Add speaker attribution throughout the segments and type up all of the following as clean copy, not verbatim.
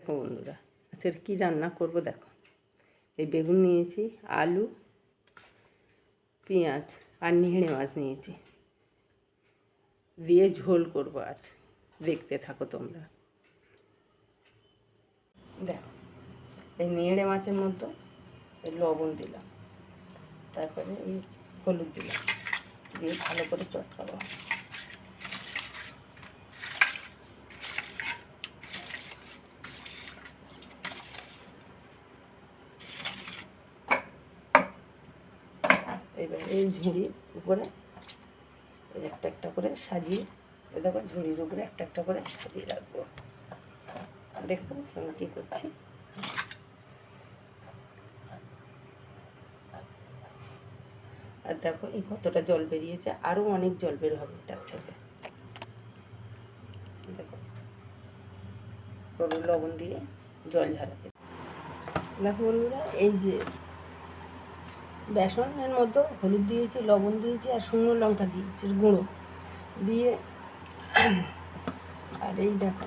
Speaker 1: দেখো বন্ধুরা, আজকে কী রান্না করব দেখো। এই বেগুন নিয়েছি, আলু, পেঁয়াজ আর নিহেড়ে মাছ নিয়েছি, দিয়ে ঝোল করব আজ। দেখতে থাকো তোমরা। দেখো, এই নিহেড়ে মাছের মধ্যে এই লবণ দিলাম, তারপরে এই হলুদ দিলাম, দিয়ে ভালো করে চটকাবো। এবার এই ঝুড়ির উপরে একটা একটা করে সাজিয়ে, দেখো ঝুড়ির উপরে একটা একটা করে সাজিয়ে রাখবো। দেখো আমি কী করছি। আর দেখো এই কতটা জল বেরিয়েছে, আরও অনেক জল বের হবে এটার থেকে। দেখো গরম লবণ দিয়ে জল ঝরাতে। দেখো বন্ধুরা, এই যে বেসনের মধ্যে হলুদ দিয়েছি, লবণ দিয়েছি আর শুকনো লঙ্কা দিয়েছি গুঁড়ো দিয়ে, আর এই দেখো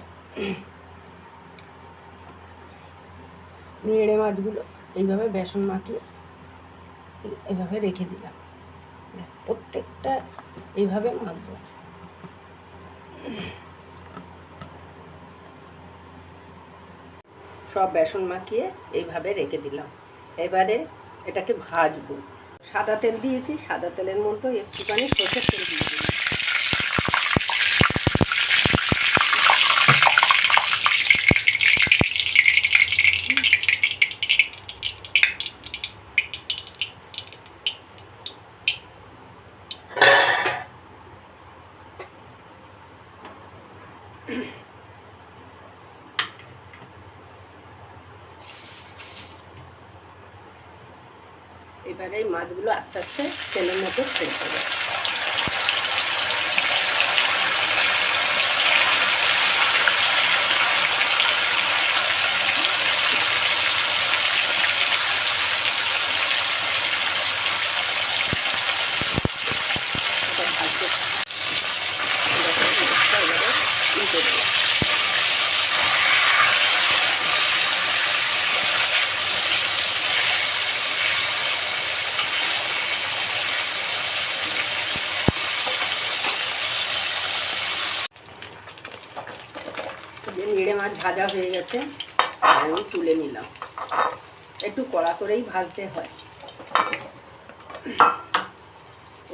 Speaker 1: নিয়েড়ে মাছগুলো এইভাবে বেসন মাখিয়ে এইভাবে রেখে দিলাম। প্রত্যেকটা এইভাবে মাখবো। সব বেসন মাখিয়ে এইভাবে রেখে দিলাম। এবারে এটাকে ভাজবো। সাদা তেল দিয়েছি, সাদা তেলের মধ্যে একটুখানি সরষের তেল দিয়ে দিলাম। এবারে এই মাছগুলো আস্তে আস্তে তেলের মধ্যে ছেড়ে দেবো। নিড়ে মাছ ভাজা হয়ে গেছে, আমি তুলে নিলাম। একটু কড়া করেই ভাজতে হয়।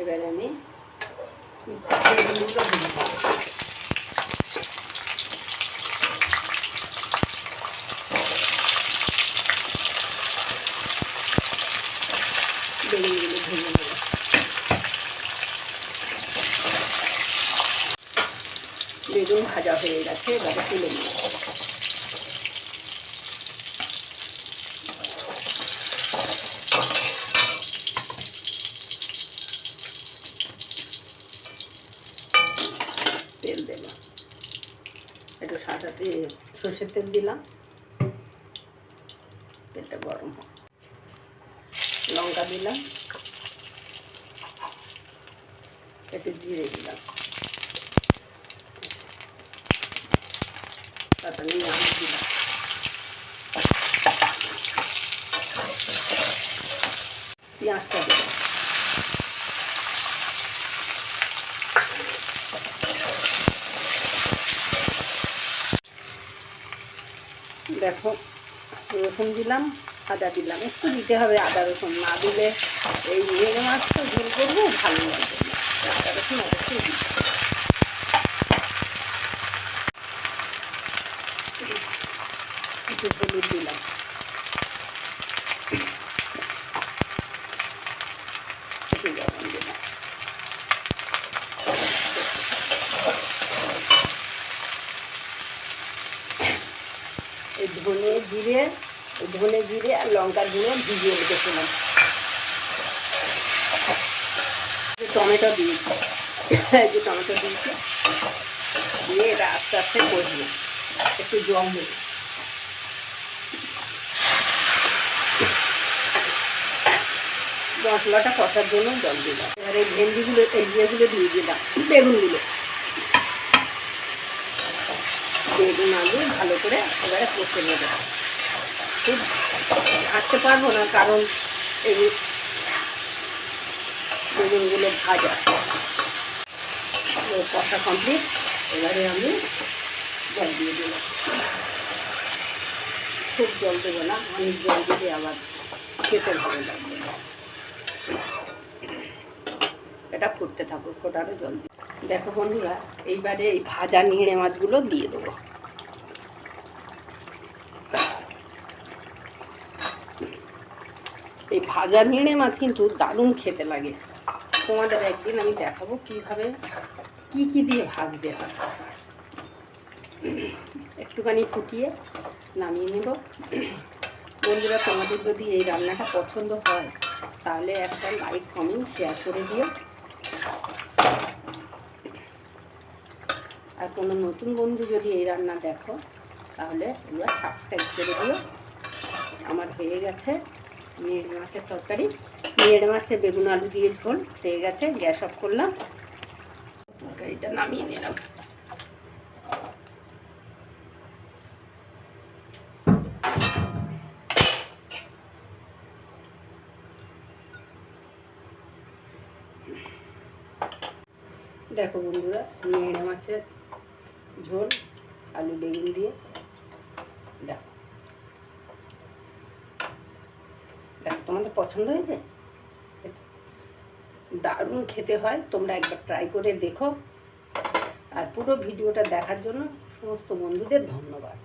Speaker 1: এবারে আমি বেগুনগুলো ভেজে নেব। বেগুন ভাজা হয়ে গেছে, এবারে তুলে নেব। তেল দিলাম, একটু সাদাতে সর্ষের তেল দিলাম, তেলটা গরম হয়। লঙ্কা দিলাম, একটু জিরে দিলাম, তারপর নিয়ে আলু দিলাম। পেঁয়াজটা দিলাম। দেখো রসুন দিলাম, আদা দিলাম, একটু দিতে হবে আদা রসুন, না দিলে এই নিয়েড়ে মাছ তো ঝোল করবো ভালো লাগবে না। আদা রসুন অবশ্যই দিতে হবে। একটু হলুদ দিলাম, একটু লবণ দিলাম। এই ধনে জিরে আর লঙ্কার গুঁড়ো ভিজিয়ে রেখেছিলাম। টমেটো দিয়েছি, এই যে টমেটো দিয়েছি, দিয়ে এটা আস্তে আস্তে কষবো, একটু জল দেবো। মশলাটা কষার জন্য জল দিলাম। এবার এই ভেন্ডিগুলো, এই ইয়েগুলো দিয়ে দিলাম, বেগুনগুলো বেগুন আলু ভালো করে এবারে কষে নেবে। খুব ঘাটতে পারবো না, কারণ এই বেগুনগুলো ভাজা। কষা কমপ্লিট। এবারে আমি জল দিয়ে দিলাম। খুব জল দেবো না, অনেক জল দিলে আবার খেতে ভালো লাগবে না। এটা ফুটতে থাকুক, ফোটারও জল দিই। দেখো বন্ধুরা, এইবারে এই ভাজা নিংড়ে মাছগুলো দিয়ে দেবো। এই ভাজা নিংড়ে মাছ কিন্তু দারুণ খেতে লাগে। তোমাদের একদিন আমি দেখাবো কীভাবে কি কি দিয়ে ভাজতে হয়। একটুখানি ফুটিয়ে নামিয়ে নেব। বন্ধুরা, তোমাদের যদি এই রান্নাটা পছন্দ হয় তাহলে একটা লাইক কমেন্ট শেয়ার করে দিও। আর কোনো নতুন বন্ধু যদি এই রান্না দেখো তাহলে তোমরা সাবস্ক্রাইব করে দিও। আমার হয়ে গেছে নিংড়ে মাছের তরকারি। নিংড়ে মাছের বেগুন আলু দিয়ে ঝোল হয়ে গেছে। গ্যাস অফ করলাম, তরকারিটা নামিয়ে নিলাম। দেখো বন্ধুরা, নিংড়ে মাছের ঝোল আলু বেগুন দিয়ে। দেখো দেখো তোমাদের পছন্দ হয়েছে? দারুণ খেতে হয়, তোমরা একবার ট্রাই করে দেখো। আর পুরো ভিডিওটা দেখার জন্য সমস্ত বন্ধুদের ধন্যবাদ।